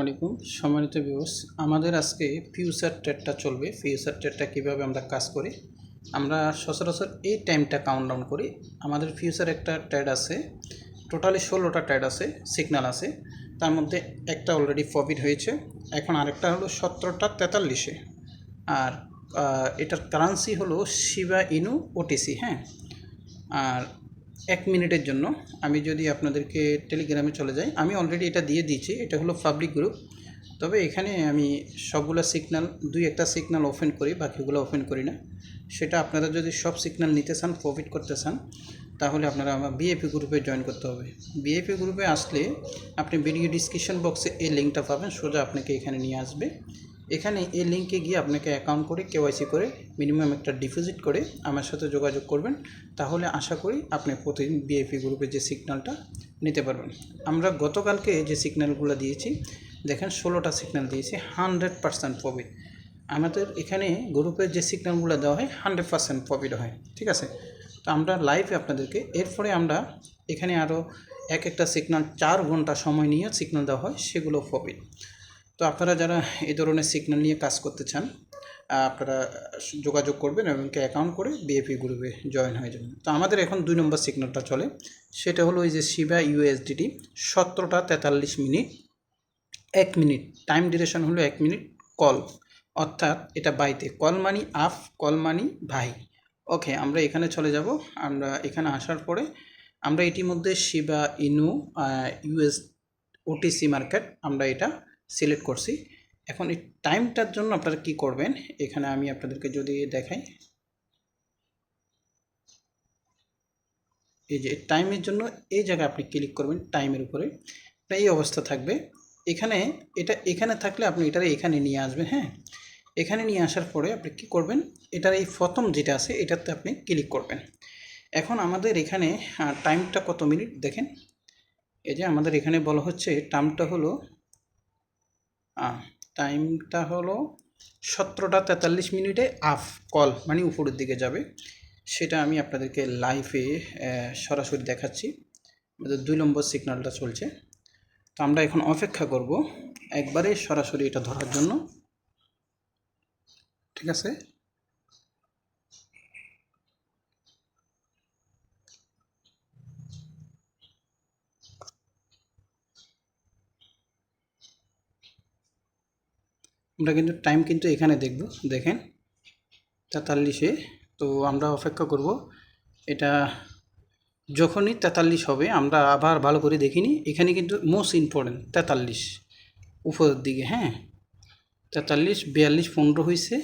আলাইকুম সম্মানিত ভিউয়ার্স, আমাদের আজকে ফিউচার ট্রেডটা চলবে। ফিউচার ট্রেডটা কীভাবে আমরা কাজ করি, আমরা সচরাচর এই টাইমটা কাউন্টডাউন করি। আমাদের ফিউচার একটা ট্রেড আছে, টোটালি 16টা ট্রেড আছে, সিগন্যাল আছে। তার মধ্যে একটা অলরেডি প্রফিট হয়েছে, এখন আরেকটা হলো 17টা 43-এ। আর এটার কারেন্সি হলো শিবা ইনু ওটিসি। হ্যাঁ, আর 1 মিনিটের জন্য আমি যদি আপনাদেরকে টেলিগ্রামে চলে যাই, আমি অলরেডি এটা দিয়ে দিয়েছি। এটা হলো পাবলিক গ্রুপ, তবে এখানে আমি সবগুলো সিগন্যাল, দুই একটা সিগন্যাল ওপেন করি, বাকিগুলো ওপেন করি না। সেটা আপনারা যদি সব সিগন্যাল নিতে চান, প্রফিট করতে চান, তাহলে আপনারা আমার বিএপি গ্রুপে জয়েন করতে হবে। বিএপি গ্রুপে আসলে আপনি ভিডিও ডিসক্রিপশন বক্সে এই লিঙ্কটা পাবেন, সোজা আপনাকে এখানে নিয়ে আসবে। এখানে এই লিঙ্কে গিয়ে আপনাকে অ্যাকাউন্ট করে কেওয়াইসি করে মিনিমাম একটা ডিপোজিট করে আমার সাথে যোগাযোগ করবেন, তাহলে আশা করি আপনি প্রতিদিন বিএপি গ্রুপে যে সিগন্যালটা নিতে পারবেন। আমরা গতকালকে যে সিগন্যালগুলো দিয়েছি, দেখেন 16টা সিগন্যাল দিয়েছি, 100% প্রফিট। আমাদের এখানে গ্রুপের যে সিগন্যালগুলো দেওয়া হয় 100% প্রফিট হয়, ঠিক আছে। তো আমরা লাইভে আপনাদেরকে, এরপরে আমরা এখানে আরও একটা সিগন্যাল 4 ঘন্টা সময় নিয়ে সিগন্যাল দেওয়া হয়, সেগুলো প্রফিট। তো আপনারা যারা এই ধরনের সিগন্যাল নিয়ে কাজ করতে চান, আপনারা যোগাযোগ করবেন এবং অ্যাকাউন্ট করে বিএপি গ্রুপে জয়েন হয়ে যাবেন। তো আমাদের এখন 2 নম্বর সিগন্যালটা চলে, সেটা হলো এই যে শিবা ইউএসডিটি 17টা 43 মিনিট, 1 মিনিট টাইম ডিউরেশন হলো 1 মিনিট কল, অর্থাৎ এটা বাইতে call money up, call money ভাই। ওকে, আমরা এখানে চলে যাব। আমরা এখানে আসার পরে আমরা ইতিমধ্যে শিবা ইনু ইউএস ওটিসি মার্কেট আমরা এটা সিলেক্ট করছি। এখন এই টাইমটার জন্য আপনারা কি করবেন, এখানে আমি আপনাদেরকে যদি দেখাই, এই যে টাইমের জন্য এই জায়গায় আপনি ক্লিক করবেন, টাইমের উপরে এই অবস্থা থাকবে। এখানে এখানে থাকলে আপনি এটারে এখানে নিয়ে আসবেন। হ্যাঁ, এখানে নিয়ে আসার পরে আপনি কি করবেন, এটার এই প্রথম যেটা আছে এটাতে আপনি ক্লিক করবেন। এখন আমাদের এখানে টাইমটা কত মিনিট দেখেন, এই যে আমাদের এখানে বলা হচ্ছে টাইমটা হলো 17টা 43 মিনিটে আপ, কল মানে উপরের দিকে যাবে। সেটা আমি আপনাদেরকে লাইভে সরাসরি দেখাচ্ছি। আমাদের 2 নম্বর সিগন্যালটা চলছে। তো আমরা এখন অপেক্ষা করব একবারে সরাসরি এটা ধরার জন্য, ঠিক আছে। আমরা কিন্তু টাইম কিন্তু এখানে দেখব, দেখেন 43-এ। তো আমরা অপেক্ষা করব, এটা যখনই 43 হবে আমরা আবার ভালো করে দেখিনি। এখানে কিন্তু মোস্ট ইম্পর্টেন্ট 43 উপরের দিকে। হ্যাঁ, 43 42 15 হয়েছে,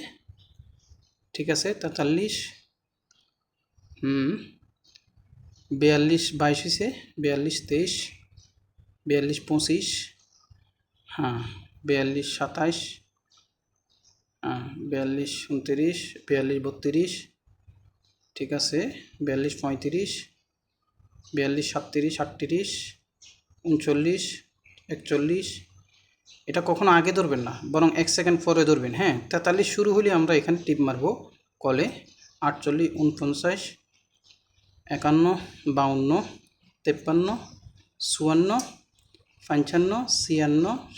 ঠিক আছে। 43 42 22 হয়েছে, 42 23, 42 25, হ্যাঁ 42 27, 42 29, 42 32, ঠিক আছে। 42 35, 42 37 38, 39, 41। এটা কখনো আগে ধরবেন না, বরং 1 সেকেন্ড পরে ধরবেন। হ্যাঁ, 43 শুরু হলে আমরা এখানে টিপ মারব কলে। 48 49, 51 52, 53, 54, 55, 56,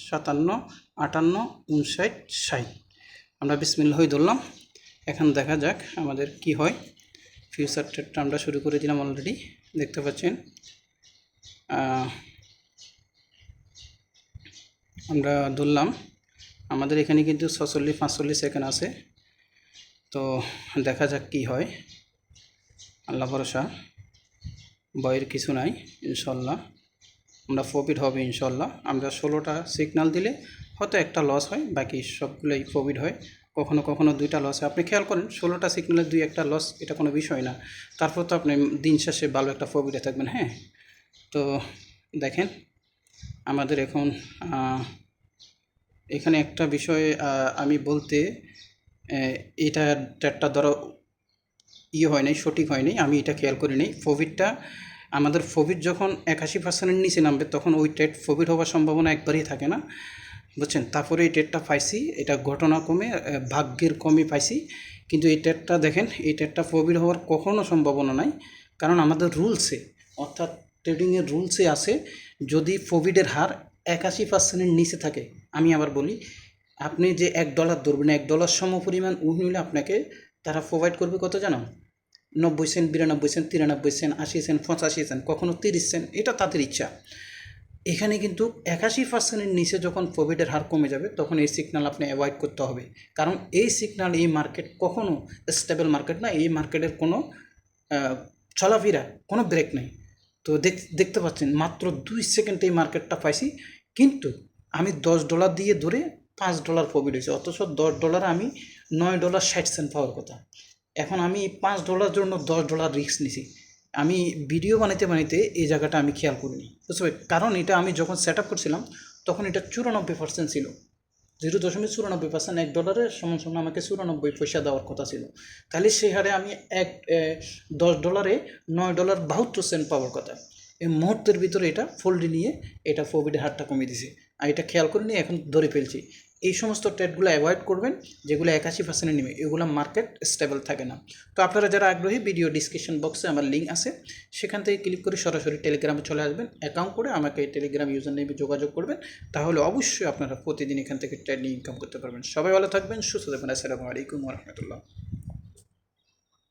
57, 58, 59, 60। আমরা বিসমিল্লাহ ধরলাম। এখন দেখা যাক আমাদের কি হয়। ফিউচার ট্রেডটা আমরা শুরু করে দিলাম অলরেডি, দেখতে পাচ্ছেন। আমরা ধরলাম, আমাদের এখানে কিন্তু 46 45 সেকেন্ড আছে। তো দেখা যাক কি হয়, আল্লাহ ভরসা, ভয়ের কিছু নাই। ইনশাল্লাহ আমরা প্রফিট হবে ইনশাল্লাহ। আমরা 16টা সিগন্যাল দিলে হয়তো একটা লস হয়, বাকি সবগুলোই প্রফিট হয়। কখনো কখনো 2টা লস হয়। আপনি খেয়াল করেন 16টা সিগন্যালের 2-1টা লস, এটা কোনো বিষয় না। তারপর তো আপনি দিন শেষে ভালো একটা প্রফিটে থাকবেন। হ্যাঁ, তো দেখেন আমাদের এখন এখানে একটা বিষয় আমি বলতে, এটা ট্রেডটা ধরো হয় নাই, সঠিক হয় নাই, আমি এটা খেয়াল করি নাই। প্রফিটটা আমাদের প্রফিট যখন 81%-এর নিচে নামবে, তখন ওই ট্রেড প্রফিট হওয়ার সম্ভাবনা একবারেই থাকে না, বুঝছেন। তারপরে এই ট্রেডটা পাইছি, এটা ঘটনা কমে ভাগ্যের কমই পাইছি। কিন্তু এই ট্রেডটা দেখেন, এই ট্রেডটা প্রফিট হওয়ার কখনো সম্ভাবনা নাই, কারণ আমাদের রুলসে, অর্থাৎ ট্রেডিংয়ের রুলসে আছে, যদি প্রফিটের হার 81%-এর নিচে থাকে, আমি আবার বলি আপনি যে $1 ধরবেন, $1 সমপরিমাণ উইন হলে আপনাকে তারা প্রোভাইড করবে কত জানো? 90 cent, 92 cent, 93 cent, 80 cent, 85 cent, কখনো 30 সেন্ট, এটা তাদের ইচ্ছা। এখানে কিন্তু 81%-এর নিচে যখন প্রফিটের হার কমে যাবে তখন এই সিগন্যাল আপনি অ্যাভয়েড করতে হবে, কারণ এই সিগন্যাল, এই মার্কেট কখনো স্টেবল মার্কেট না, এই মার্কেটের কোনো চলাফেরা, কোনো ব্রেক নেই। তো দেখতে পাচ্ছেন মাত্র 2 সেকেন্ডে এই মার্কেটটা পাইছি, কিন্তু আমি $10 দিয়ে ধরে $5 প্রফিট হয়েছে, অথচ $10 আমি $9.60 পাওয়ার কথা। এখন আমি $5 জন্য $10 রিস্ক নিছি। আমি ভিডিও বানাইতে বানাইতে এই জায়গাটা আমি খেয়াল করিনি, বুঝতে পারি, কারণ এটা আমি যখন সেট আপ করছিলাম তখন এটা 94% ছিল, 0.94%, $1 সমান সমান আমাকে 94 পয়সা দেওয়ার কথা ছিল। তাহলে সেই হারে আমি $10 $9.72 পাওয়ার কথা। এই মুহূর্তের ভিতরে এটা ফোল্ডে নিয়ে এটা প্রফিটের হারটা কমিয়ে দিছে, আর এটা খেয়াল করে নিয়ে এখন ধরে ফেলছি। এই সমস্ত ট্রেডগুলো অ্যাভয়েড করবেন যেগুলো 81%-এর নেমে, এগুলো মার্কেট স্টেবল থাকে না। তো আপনারা যারা আগ্রহী, ভিডিও ডিসক্রিপশন বক্সে আমার লিঙ্ক আছে, সেখান থেকে ক্লিক করে সরাসরি টেলিগ্রামে চলে আসবেন, অ্যাকাউন্ট করে আমাকে টেলিগ্রাম ইউজার নেমে যোগাযোগ করবেন, তাহলে অবশ্যই আপনারা প্রতিদিন এখান থেকে ট্রেড নিয়ে ইনকাম করতে পারবেন। সবাই ভালো থাকবেন, সুস্থ থাকবেন। আসসালামু আলাইকুম ওয়া রাহমাতুল্লাহ।